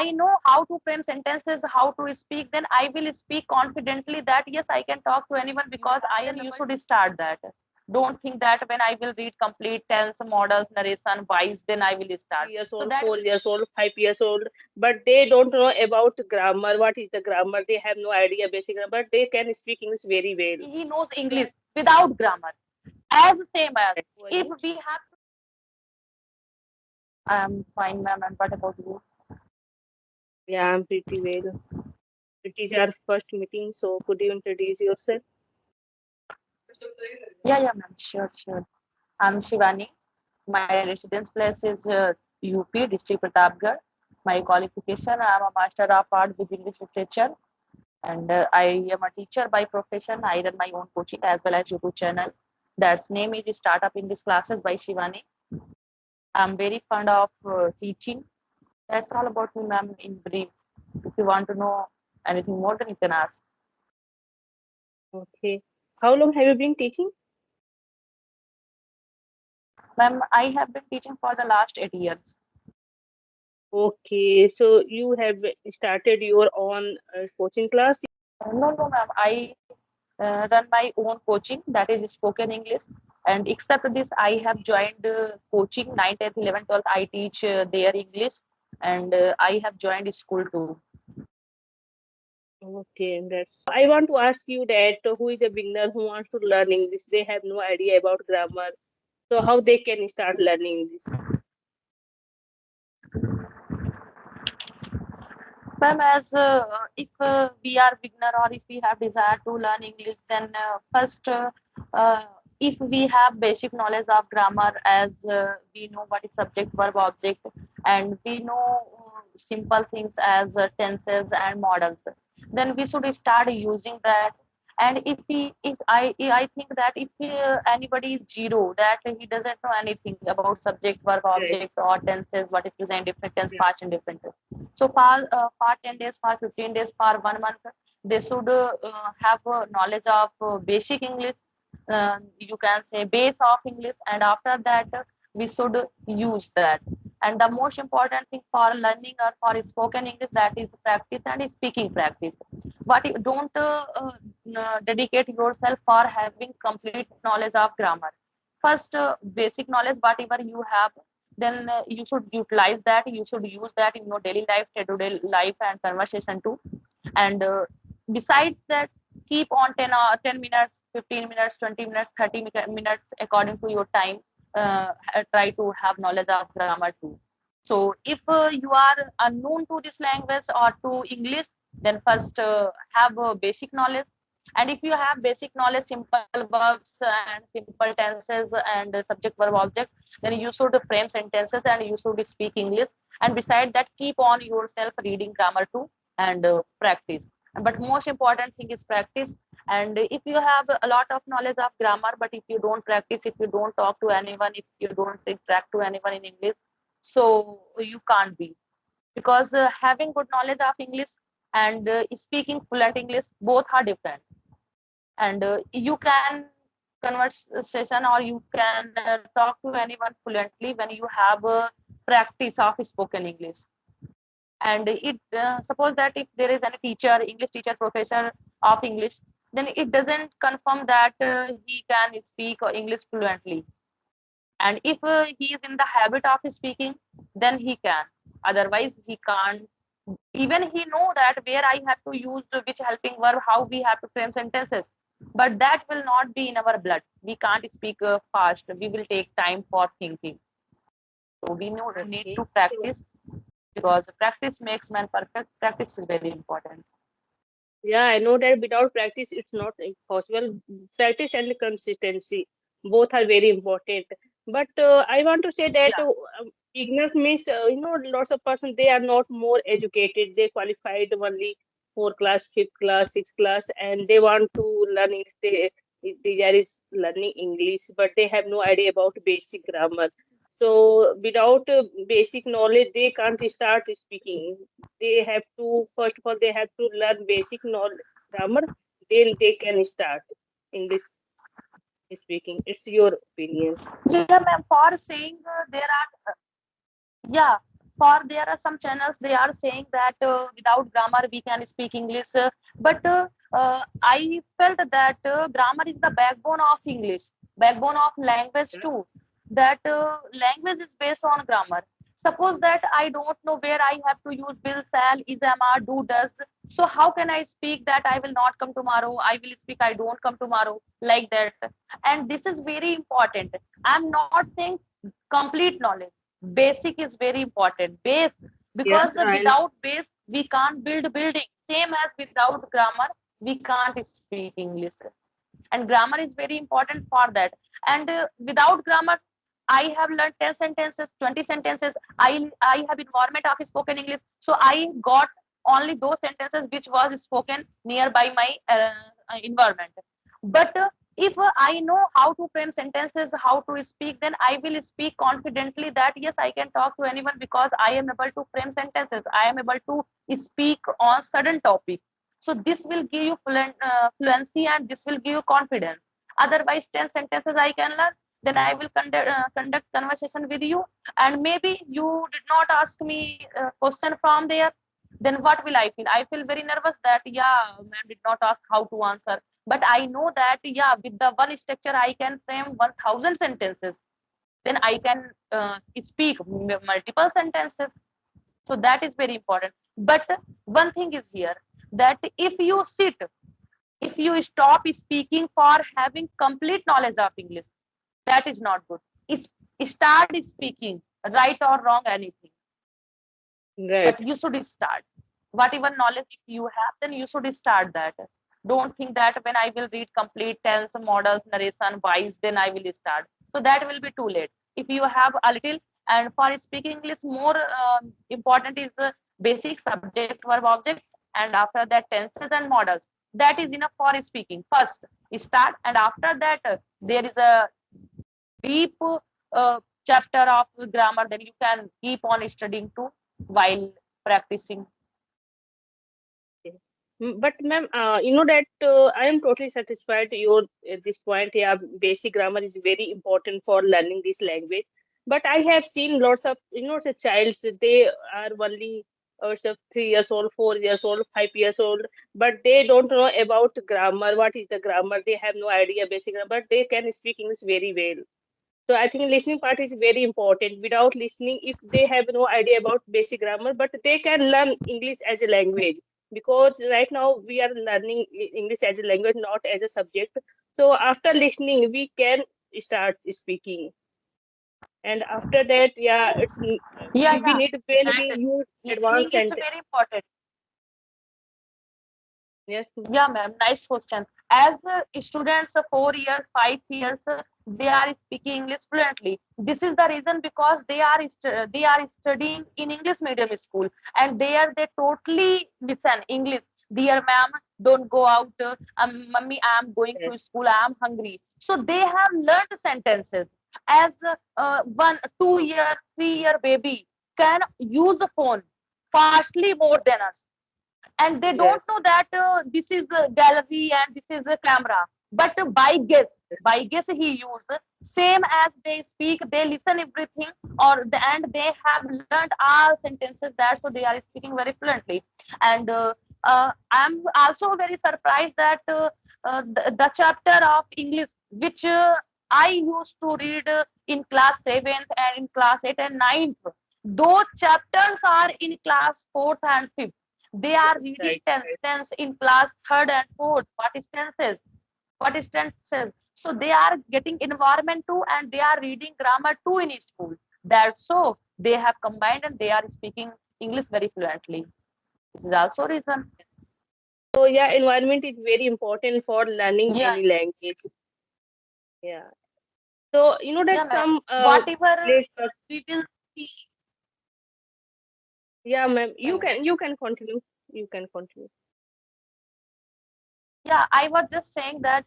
I know how to frame sentences, how to speak, then I will speak confidently that yes, I can talk to anyone because I am. You should start that. Don't think that when I will read complete tense, models, narration, wise, then I will start. Years So old, that 4 years old, 5 years old, but they don't know about grammar. What is the grammar? They have no idea basic grammar, but they can speak English very well. he knows English without grammar. As same as Go if ahead. we have. I'm fine, ma'am. And what about you? Yeah, I'm pretty well. It is our first meeting, so could you introduce yourself? Yeah, ma'am. Sure. I'm Shivani. My residence place is UP, District Pratapgarh. My qualification, I'm a Master of Art with English Literature, and I am a teacher by profession. I run my own coaching as well as YouTube channel. That's name is Startup English Classes by Shivani. I'm very fond of teaching. That's all about me, ma'am, in brief. If you want to know anything more, then you can ask. Okay. How long have you been teaching? Ma'am, I have been teaching for the last 8 years. Okay, so you have started your own coaching class. No, ma'am. I run my own coaching that is spoken English. And except this, I have joined coaching 9th, 10th, 11th, 12th. I teach their English, and I have joined school too. Okay, that's. I want to ask you that who is a beginner who wants to learn English? They have no idea about grammar. So how they can start learning English? Ma'am, as if we are beginner or if we have desire to learn English, then first, if we have basic knowledge of grammar, as we know what is subject, verb, object, and we know simple things as tenses and models, then we should start using that. And if I think that if anybody is zero, that he doesn't know anything about subject, verb, Right. object, or tenses, what is present, different tense, Yeah. past, and different tense. So for 10 days, for 15 days, for 1 month, they should have knowledge of basic English. You can say base of English, and after that, we should use that. And the most important thing for learning or for spoken English, that is practice and speaking practice. But don't dedicate yourself for having complete knowledge of grammar. First, basic knowledge, whatever you have, then you should utilize that. You should use that in your daily life, day-to-day life, and conversation too. And besides that, keep on 10 minutes, 15 minutes, 20 minutes, 30 minutes according to your time. Try to have knowledge of grammar too. So if you are unknown to this language or to English, then first have basic knowledge. And if you have basic knowledge, simple verbs and simple tenses and subject, verb, object, then you should frame sentences and you should speak English. And beside that, keep on yourself reading grammar too and practice. But most important thing is practice. And if you have a lot of knowledge of grammar, but if you don't practice, if you don't talk to anyone, if you don't interact to anyone in English, so you can't be, because having good knowledge of English and speaking fluent English, both are different. And you can conversation or you can talk to anyone fluently when you have practice of spoken English. And it suppose that if there is any teacher, English teacher, professor of English, then it doesn't confirm that he can speak English fluently. And if he is in the habit of speaking, then he can. Otherwise, he can't. Even he know that where I have to use which helping verb, how we have to frame sentences. But that will not be in our blood. We can't speak fast. We will take time for thinking. So we need Okay. to practice, because practice makes man perfect. Practice is very important. Yeah, I know that without practice, it's not possible. Practice and consistency, both are very important. But I want to say that Yeah. beginners means, lots of person, they are not more educated. They qualified only for class, fifth class, sixth class, and they want to learn English. They desire is learning English, but they have no idea about basic grammar. So without basic knowledge, they can't start speaking. They have to, first of all, they have to learn basic knowledge grammar, then they can start English speaking. It's your opinion. Yeah, ma'am. For saying there are, yeah, for there are some channels they are saying that without grammar we can speak English, but I felt that grammar is the backbone of English, backbone of language too. That language is based on grammar. Suppose that I don't know where I have to use will, shall, is, am, are, do, does. So how can I speak that I will not come tomorrow? I will speak I don't come tomorrow, like that. And this is very important. I'm not saying complete knowledge. Basic is very important. Base, Yeah, because and without base we can't build building. Same as without grammar we can't speak English. And grammar is very important for that. And without grammar I have learned 10 sentences, 20 sentences. I have environment of spoken English, so I got only those sentences which was spoken nearby my environment. But if I know how to frame sentences, how to speak, then I will speak confidently that yes, I can talk to anyone because I am able to frame sentences, I am able to speak on certain topic. So this will give you fluency, and this will give you confidence. Otherwise 10 sentences I can learn, then I will conduct conversation with you, and maybe you did not ask me a question from there. Then what will I feel? I feel very nervous that yeah, ma'am did not ask how to answer. But I know that yeah, with the one structure I can frame 1000 sentences. Then I can speak multiple sentences. So that is very important. But one thing is here, that if you sit, if you stop speaking for having complete knowledge of English, that is not good. Start speaking, right or wrong, anything, right. but you should start. Whatever knowledge if you have, then you should start that. Don't think that when I will read complete tense, models, narration, wise, then I will start. So that will be too late. If you have a little, and for speaking English, more important is the basic subject, verb, object, and after that tenses and models. That is enough for speaking. First, start, and after that, there is a deep chapter of grammar, then you can keep on studying too while practicing. Okay. But ma'am, you know that I am totally satisfied your this point. Yeah, basic grammar is very important for learning this language. But I have seen lots of the childs, they are only so 3 years old, 4 years old, 5 years old, but they don't know about grammar. What is the grammar? They have no idea basic grammar, but they can speak English very well. So I think listening part is very important. Without listening, if they have no idea about basic grammar, but they can learn English as a language, because right now we are learning English as a language, not as a subject. So after listening, we can start speaking. And after that, yeah, Yeah, we yeah. need when we That use listening advanced is and very important. yes, Yeah, ma'am. Nice question. As students, 4 years, 5 years, they are speaking English fluently. This is the reason because they are studying in English medium school, and there they totally listen English. Dear ma'am, don't go out. Mummy, I am going yes, to school. I am hungry. So they have learned sentences. As 1, 2 year, 3 year baby can use a phone fastly more than us, and they don't yes, know that this is a gallery and this is a camera. But by guess he use same as they speak, they listen everything, and they have learned all sentences, that so they are speaking very fluently. And I'm also very surprised that the chapter of English which I used to read in class 7th and in class 8 and 9th, those chapters are in class 4th and 5th. They are reading right, tense, right. tense in class third and fourth. What is tenses? What is tenses? So they are getting environment too, and they are reading grammar too in school. That's so they have combined and they are speaking English very fluently. This is also reason. So yeah, environment is very important for learning Yeah, any language. Yeah. So you know that yeah, ma'am. some Whatever place. we will see. Yeah, ma'am. Yeah, yeah. You can continue. You can continue. Yeah, I was just saying that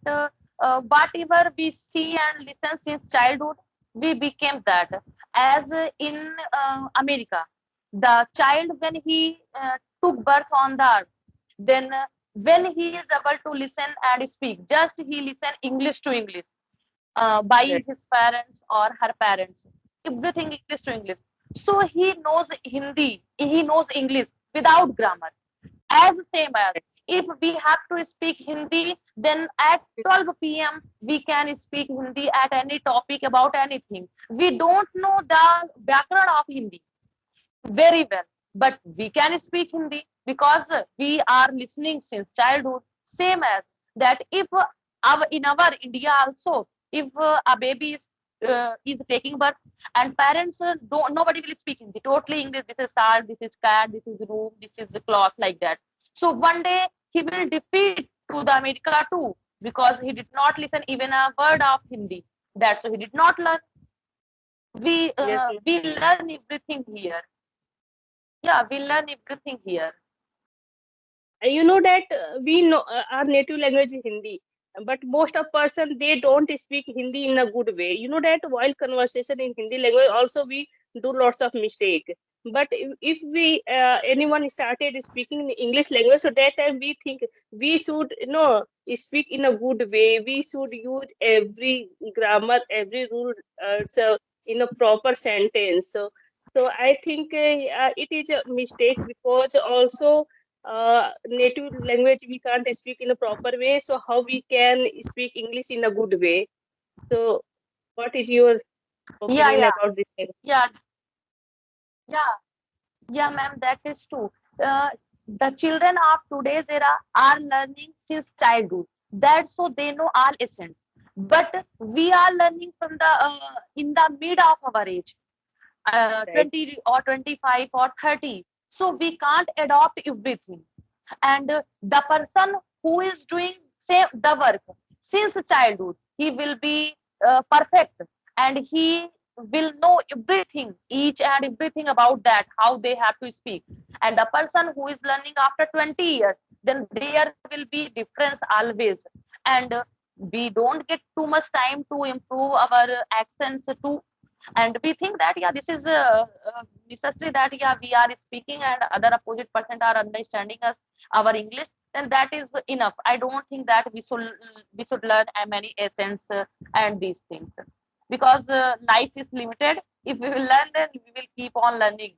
whatever we see and listen since childhood, we became that. As in America, the child when he took birth on the earth, then when he is able to listen and speak, just he listen English to English by Right. his parents or her parents. Everything English to English. So he knows Hindi, he knows English without grammar. As same as if we have to speak Hindi, then at 12 p.m. we can speak Hindi at any topic about anything. We don't know the background of Hindi very well, but we can speak Hindi because we are listening since childhood. Same as that, if our in our India also, if a baby is taking birth and parents don't, nobody will speak Hindi, totally English. This is star, this is cat, this is room, this is the cloth, like that. So one day he will defeat to the America too, because he did not listen even a word of Hindi. That's so he did not learn. Yes, We learn everything here. Yeah, we learn everything here. you know that we know our native language is Hindi, but most of person they don't speak Hindi in a good way. You know that while conversation in Hindi language also we do lots of mistake. But if we anyone started speaking in English language, so that time we think we should speak in a good way. We should use every grammar, every rule, so in a proper sentence. So I think it is a mistake because also native language we can't speak in a proper way, so how we can speak English in a good way? So what is your Yeah, opinion yeah, about this thing? yeah, yeah, yeah, ma'am, that is true. Uh, the children of today's era are learning since childhood. That's so they know all essence. But we are learning from the in the mid of our age, Right, 20 or 25 or 30. So we can't adopt everything. And the person who is doing say the work since childhood, he will be perfect, and he will know everything, each and everything about that, how they have to speak. And the person who is learning after 20 years, then there will be difference always. And we don't get too much time to improve our accents too. And we think that yeah, this is necessary, that yeah, we are speaking and other opposite person are understanding us our English, then that is enough. I don't think that we should learn many essence and these things, because life is limited. If we will learn, then we will keep on learning.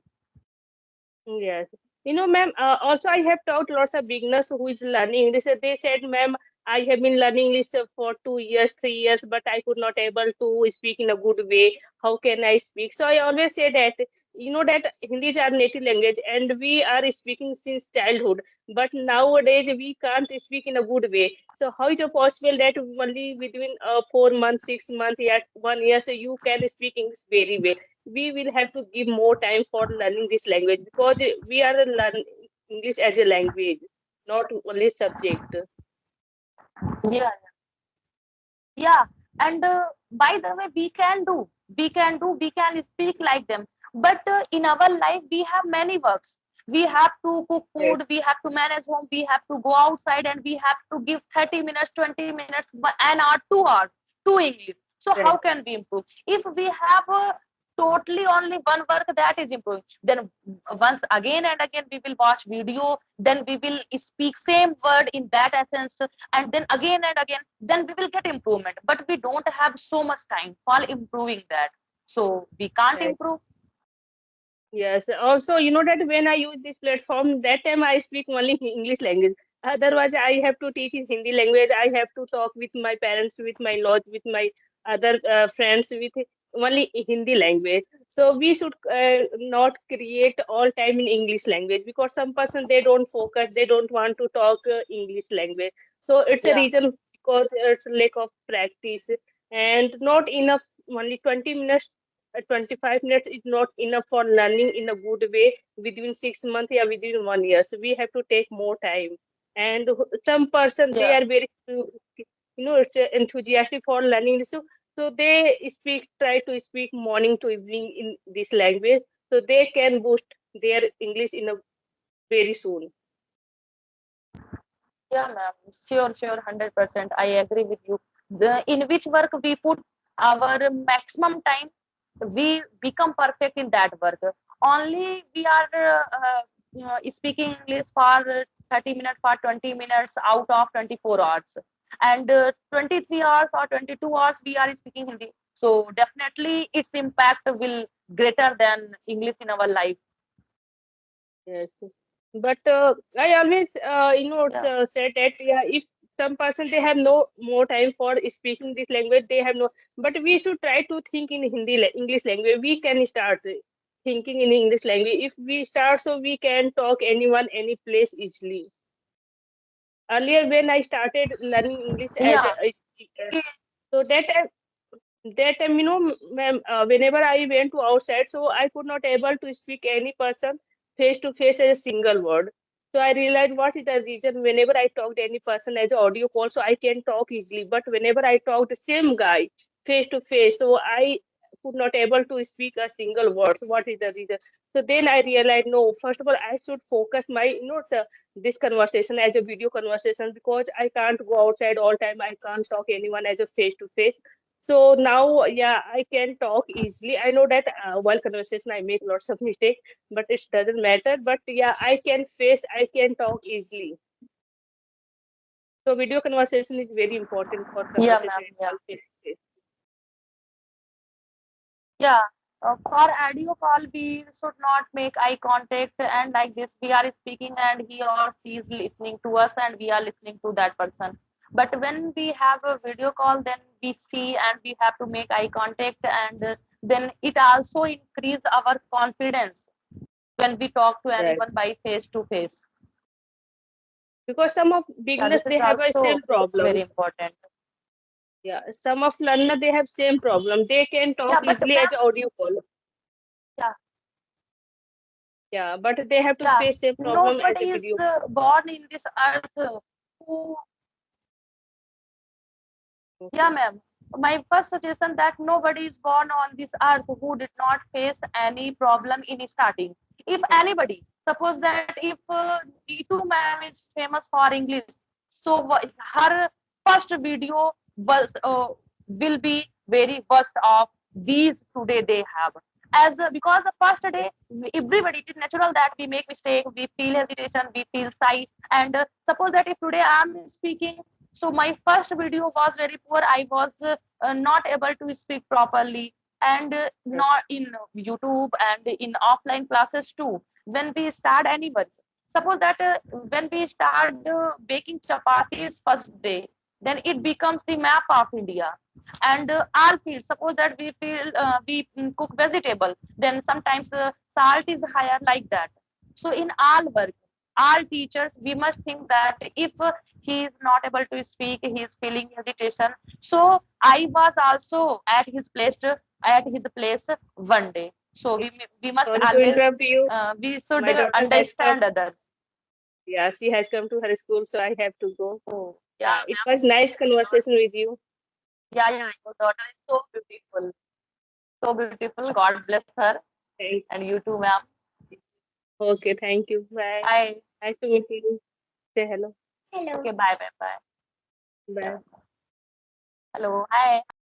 yes. Ma'am, also I have taught lots of beginners who is learning English. They said, ma'am, I have been learning English for 2 years, 3 years, but I could not able to speak in a good way. How can I speak? So I always say that, that Hindi is our native language and we are speaking since childhood. But nowadays we can't speak in a good way. So how is it possible that only within 4 months, 6 months, yet 1 year, so you can speak English very well? We will have to give more time for learning this language because we are learning English as a language, not only subject. Yeah, yeah. And by the way, we can speak like them. But in our life we have many works. We have to cook Yes, food, we have to manage home, we have to go outside, and we have to give 30 minutes, 20 minutes, an hour, 2 hours to English. So how right, can we improve if we have totally only one work that is improving? Then once again and again we will watch video, then we will speak same word in that essence, and then again and again, then we will get improvement. But we don't have so much time for improving that, so we can't right. improve. Yes. Also, that when I use this platform, that time I speak only English language. Otherwise, I have to teach in Hindi language. I have to talk with my parents, with my lodge, with my other friends, with only Hindi language. So we should not create all time in English language because some person they don't focus, they don't want to talk English language. So it's a Yeah, reason because it's lack of practice and not enough. Only 20 minutes 25 minutes is not enough for learning in a good way within 6 months or within 1 year. So we have to take more time. And some person they yeah, are very it's enthusiastic for learning this. So they try to speak morning to evening in this language, so they can boost their English in a very soon. yeah, ma'am. Sure, sure, 100%. I agree with you. In which work we put our maximum time, we become perfect in that work. Only we are speaking English for 30 minutes, for 20 minutes out of 24 hours. And 23 hours or 22 hours we are speaking Hindi. So definitely its impact will greater than English in our life. Yes. But I always, Yeah. said that yeah, if some person they have no more time for speaking this language, they have no. But we should try to think in English language. We can start thinking in English language. If we start, so we can talk anyone, any place easily. Earlier, when I started learning English as Yeah. a speaker, so that time, ma'am, whenever I went to outside, so I could not able to speak any person face to face as a single word. So I realized what is the reason. Whenever I talked any person as a audio call, so I can talk easily. But whenever I talk the same guy face to face, so I could not able to speak a single word. So what is the reason? So then I realized, no, first of all, I should focus my, this conversation as a video conversation, because I can't go outside all time. I can't talk anyone as a face to face. So now, yeah, I can talk easily. I know that while conversation I make lots of mistakes, but it doesn't matter. But yeah, I can talk easily. So video conversation is very important for Yeah, conversation ma'am. as Yeah. well face to face. Yeah, for audio call, we should not make eye contact and like this. We are speaking and he or she is listening to us and we are listening to that person. But when we have a video call, then we see and we have to make eye contact and then it also increase our confidence when we talk to Right. anyone by face to face. Because some of Yeah, beginners this is they have a also same problem. very important. Yeah, some of learner they have same problem. They can talk Yeah, but easily as ma'am, audio call. yeah, Yeah, but they have to yeah, face same problem as a nobody is video. born in this earth who. Yeah, Okay. ma'am. My first suggestion that nobody is born on this earth who did not face any problem in starting. If anybody, suppose that if Neetu ma'am is famous for English, so her first video was will be very worst of these today they have. As because the first day, everybody it is natural that we make mistake, we feel hesitation, we feel shy, and suppose that if today I am speaking, so my first video was very poor. I was not able to speak properly, and not in YouTube and in offline classes too. When we start any work, suppose that when we start baking chapatis first day, then it becomes the map of India. And all fields, suppose that we feel we cook vegetable, then sometimes salt is higher like that. So in all work, all teachers, we must think that if he is not able to speak, he is feeling hesitation. So I was also at his place one day. So we must Sorry to always interrupt you. we should My daughter has come. understand others. Yeah, she has come to her school, so I have to go. Oh yeah, Yeah, it ma'am. was nice conversation with you. Yeah, yeah. Your daughter is so beautiful, so beautiful. God bless her, Thank. and you too, ma'am. Okay, thank you. Bye. Bye. Nice to meet you. Say hello. Okay, bye, bye, bye. Bye. Yeah. Hello, hi.